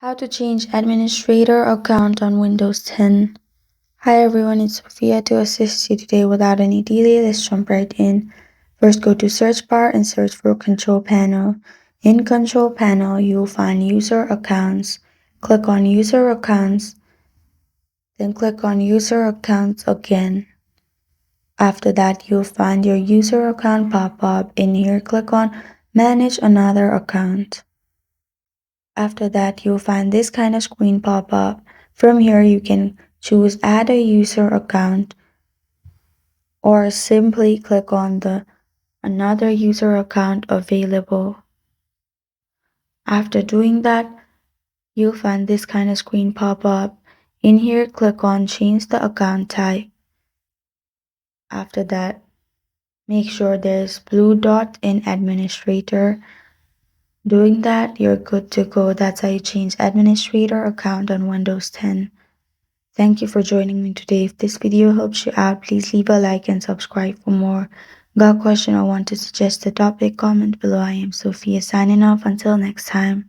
How to change administrator account on Windows 10. Hi everyone, it's Sophia to assist you today. Without any delay, let's jump right in. First, go to search bar and search for control panel. In control panel, you'll find user accounts. Click on user accounts, then click on user accounts again. After that, you'll find your user account pop up. In here, click on manage another account. After that, you'll find this kind of screen pop up. From here, you can choose add a user account or simply click on the another user account available. After doing that, you'll find this kind of screen pop up. In here, click on change the account type. After that, make sure there's blue dot in administrator. Doing that, you're good to go. That's how you change administrator account on Windows 10. Thank you for joining me today. If this video helps you out, please leave a like and subscribe for more. Got a question or want to suggest a topic? Comment below. I am Sophia signing off. Until next time.